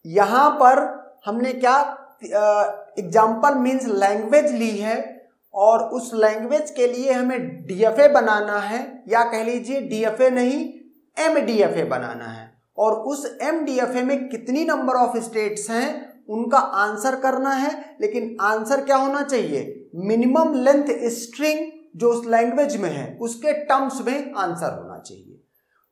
यहां पर हमने क्या एग्जाम्पल मीन्स लैंग्वेज ली है और उस लैंग्वेज के लिए हमें डीएफए बनाना है, या कह लीजिए डीएफए नहीं एमडीएफए बनाना है। और उस एमडीएफए में कितनी नंबर ऑफ स्टेट्स हैं उनका आंसर करना है। लेकिन आंसर क्या होना चाहिए, मिनिमम लेंथ स्ट्रिंग जो उस लैंग्वेज में है उसके टर्म्स में आंसर होना चाहिए।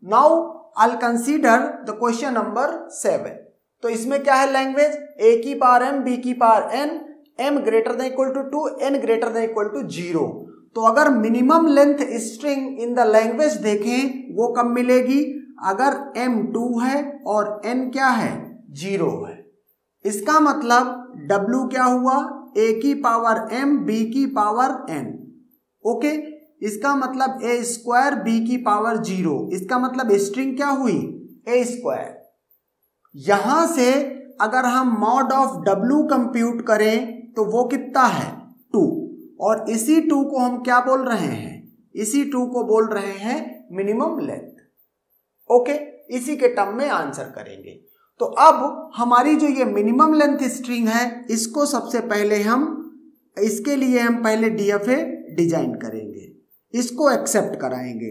Now I will consider the question number 7। तो इसमें क्या है, लैंग्वेज a की पावर m b की power n, m greater than equal to 2, n greater than equal to 0। तो अगर minimum length string in the language देखें वो कब मिलेगी, अगर m 2 है और n क्या है 0 है। इसका मतलब w क्या हुआ, a की पावर m b की पावर n। ओके, इसका मतलब a स्क्वायर b की पावर 0। इसका मतलब स्ट्रिंग क्या हुई a स्क्वायर। यहां से अगर हम मॉड ऑफ w कंप्यूट करें तो वो कितना है 2, और इसी 2 को हम क्या बोल रहे हैं, इसी 2 को बोल रहे हैं मिनिमम लेंथ। ओके, इसी के टर्म में आंसर करेंगे। तो अब हमारी जो ये मिनिमम लेंथ स्ट्रिंग है इसको सबसे पहले इसके लिए हम पहले डीएफए डिजाइन करेंगे, इसको एक्सेप्ट कराएंगे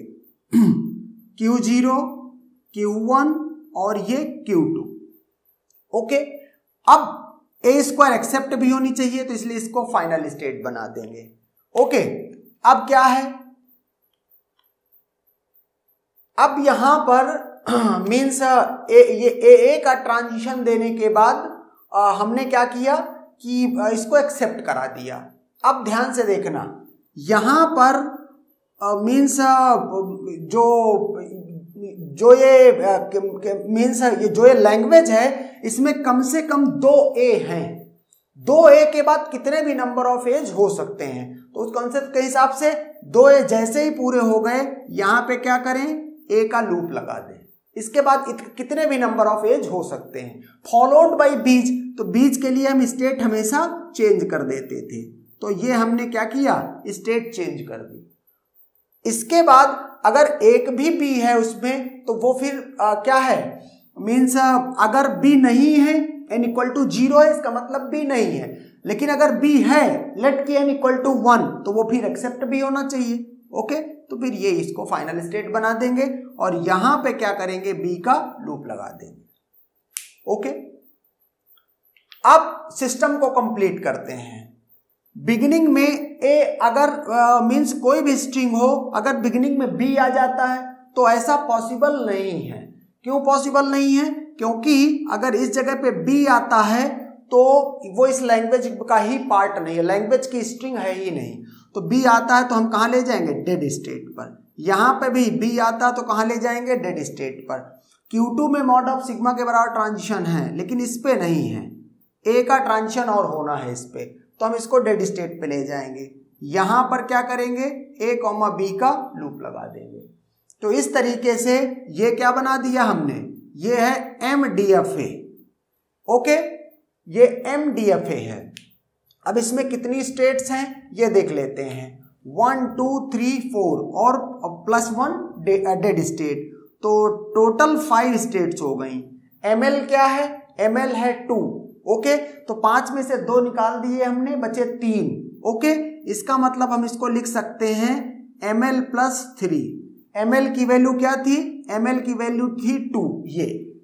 Q0, Q1 और ये Q2। ओके, अब ए स्क्वायर एक्सेप्ट भी होनी चाहिए तो इसलिए इसको फाइनल स्टेट बना देंगे। ओके, अब क्या है, अब यहां पर मीन्स ये ए का ट्रांजिशन देने के बाद हमने क्या किया कि इसको एक्सेप्ट करा दिया। अब ध्यान से देखना, यहां पर मीन्स जो ये लैंग्वेज है इसमें कम से कम 2 ए हैं। 2 ए के बाद कितने भी नंबर ऑफ एज हो सकते हैं। तो उस कॉन्सेप्ट के हिसाब से 2 ए जैसे ही पूरे हो गए यहां पे क्या करें, ए का लूप लगा दें। इसके बाद कितने भी नंबर ऑफ एज हो सकते हैं, फॉलोड बाय बीज। तो बीज के लिए हम स्टेट हमेशा चेंज कर देते थे, तो ये हमने क्या किया, स्टेट चेंज कर दी। इसके बाद अगर एक भी बी है उसमें तो वो फिर क्या है, मीन्स अगर बी नहीं है n इक्वल टू 0 है इसका मतलब बी नहीं है। लेकिन अगर बी है लेट के n इक्वल टू 1 तो वो फिर एक्सेप्ट भी होना चाहिए। ओके, तो फिर ये इसको फाइनल स्टेट बना देंगे और यहां पे क्या करेंगे, बी का लूप लगा देंगे। ओके, अब सिस्टम को कंप्लीट करते हैं। बिगिनिंग में ए अगर मीन्स कोई भी स्ट्रिंग हो, अगर बिगिनिंग में बी आ जाता है तो ऐसा पॉसिबल नहीं है। क्यों पॉसिबल नहीं है, क्योंकि अगर इस जगह पे बी आता है तो वो इस लैंग्वेज का ही पार्ट नहीं है, लैंग्वेज की स्ट्रिंग है ही नहीं। तो बी आता है तो हम कहाँ ले जाएंगे, डेड स्टेट पर। यहां पे भी बी आता है तो कहाँ ले जाएंगे, डेड स्टेट पर। Q2 में मॉड ऑफ सिग्मा के बराबर ट्रांजिशन है लेकिन इस पे नहीं है, ए का ट्रांजिशन और होना है इस पे, तो हम इसको डेड स्टेट पे ले जाएंगे। यहां पर क्या करेंगे, ए कॉमा बी का लूप लगा देंगे। तो इस तरीके से ये क्या बना दिया हमने, ये है MDFA। ओके, ये MDFA है। अब इसमें कितनी स्टेट्स हैं ये देख लेते हैं, 1 2 3 4 और +1 डेड स्टेट, तो टोटल 5 स्टेट्स हो गई। ML क्या है, ML है 2। ओके, तो 5 में से 2 निकाल दिए हमने, बचे 3। ओके, इसका मतलब हम इसको लिख सकते हैं ML + 3। ML की वैल्यू क्या थी, ML की वैल्यू थी 2। ये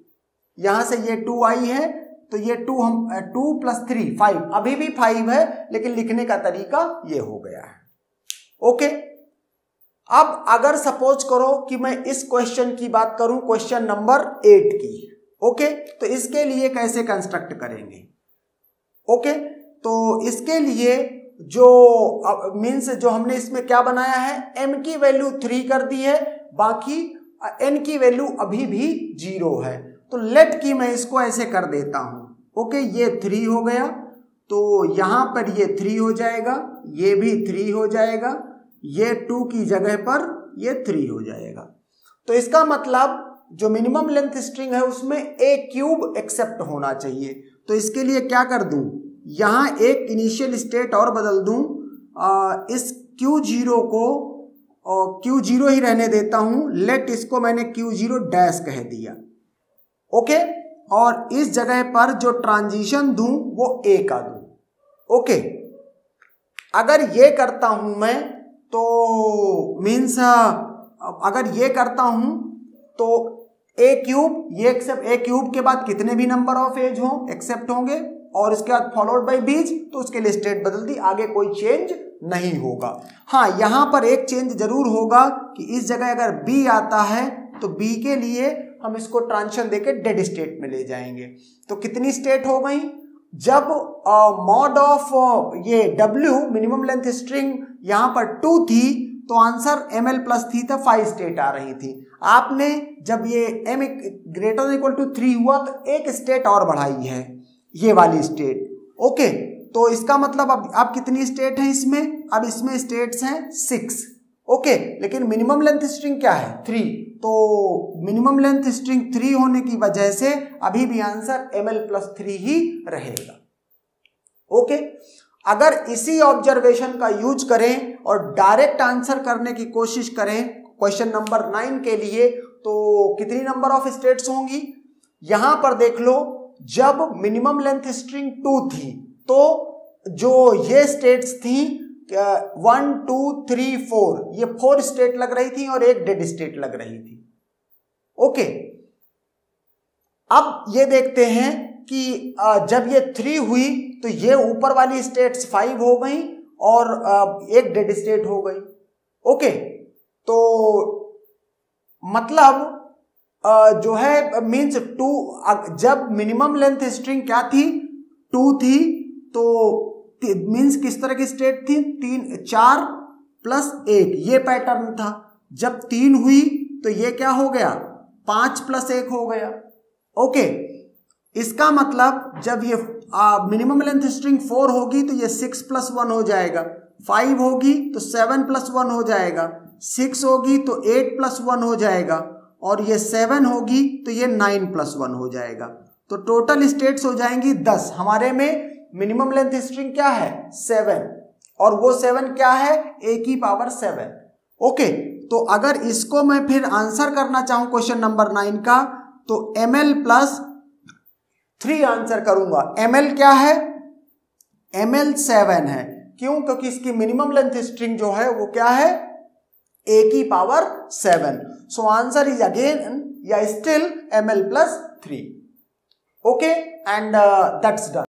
यहां से ये 2 आई है तो ये 2 हम 2 + 3 5, अभी भी 5 है लेकिन लिखने का तरीका ये हो गया है। ओके, अब अगर सपोज करो कि मैं इस क्वेश्चन की बात करूं, क्वेश्चन नंबर 8 की। ओके, तो इसके लिए कैसे कंस्ट्रक्ट करेंगे। ओके, तो इसके लिए जो मीन्स जो हमने इसमें क्या बनाया है, m की वैल्यू 3 कर दी है, बाकी n की वैल्यू अभी भी 0 है। तो लेट की मैं इसको ऐसे कर देता हूं। ओके, ये 3 हो गया तो यहां पर ये 3 हो जाएगा, ये भी 3 हो जाएगा, ये 2 की जगह पर ये 3 हो जाएगा। तो इसका मतलब जो मिनिमम लेंथ स्ट्रिंग है उसमें A³ एक्सेप्ट होना चाहिए। तो इसके लिए क्या कर दूं, यहां एक इनिशियल स्टेट और बदल दूं, इस Q0 को Q0 ही रहने देता हूं, लेट इसको मैंने Q0 डैश कह दिया। ओके, और इस जगह पर जो ट्रांजिशन दूं वो ए का दूं। ओके, अगर ये करता हूं मैं तो मीन्स अगर ये करता हूं तो ए क्यूब, ये एक्सेप्ट ए क्यूब के बाद कितने भी नंबर ऑफ एज हो एक्सेप्ट होंगे और इसके बाद फॉलोड बाय बीज, तो उसके लिए स्टेट बदलती, आगे कोई चेंज नहीं होगा। हाँ, यहां पर एक चेंज जरूर होगा कि इस जगह अगर बी आता है तो बी के लिए हम इसको ट्रांजिशन देके डेड स्टेट में ले जाएंगे। तो कितनी स्टेट हो गई? जब मॉड ऑफ ये W मिनिमम लेंथ स्ट्रिंग यहां पर 2 थी तो आंसर ml प्लस थी, तो 5 स्टेट आ रही थी। आपने जब ये m greater than equal to 3 हुआ तो एक स्टेट और बढ़ाई है, ये वाली स्टेट। ओके, तो इसका मतलब अब कितनी स्टेट है इसमें? अब इसमें स्टेट्स हैं 6। ओके, लेकिन मिनिमम लेंथ स्ट्रिंग क्या है? 3। तो मिनिमम लेंथ स्ट्रिंग 3 होने की वजह से अभी भी आंसर ml प्लस 3 ही रहेगा। ओके, अगर इसी ऑब्जर्वेशन का यूज करें और डायरेक्ट आंसर करने की कोशिश करें क्वेश्चन नंबर 9 के लिए, तो कितनी नंबर ऑफ स्टेट्स होंगी? यहां पर देख लो, जब मिनिमम लेंथ स्ट्रिंग 2 थी तो जो ये स्टेट्स थी 1 2 3 4, ये 4 स्टेट लग रही थी और एक डेड स्टेट लग रही थी। ओके, अब ये देखते हैं कि जब ये 3 हुई तो ये ऊपर वाली स्टेट्स 5 हो गई और एक डेड स्टेट हो गई। ओके, तो मतलब जो है मीन्स 2, जब मिनिमम लेंथ स्ट्रिंग क्या थी? 2 थी, तो मीन्स किस तरह की स्टेट थी? 4 प्लस 1, ये पैटर्न था। जब 3 हुई तो ये क्या हो गया? 5 प्लस 1 हो गया। ओके, इसका मतलब जब ये मिनिमम लेंथ स्ट्रिंग 4 होगी तो ये 6 प्लस 1 हो जाएगा, 5 होगी तो 7 प्लस 1 हो जाएगा, 6 होगी तो 8 प्लस 1 हो जाएगा और ये 7 होगी तो ये 9 प्लस 1 हो जाएगा। तो टोटल स्टेट्स हो जाएंगी 10। हमारे में मिनिमम लेंथ स्ट्रिंग क्या है? 7, और वो 7 क्या है? a की पावर 7। ओके, तो अगर इसको मैं फिर आंसर करना चाहूं क्वेश्चन नंबर 9 का, तो ml प्लस 3 आंसर करूंगा। ml क्या है? ml 7 है। क्यों? क्योंकि इसकी मिनिमम लेंथ स्ट्रिंग जो है वो क्या है? a की power 7। So answer is again या still ml plus 3। Okay, and that's done.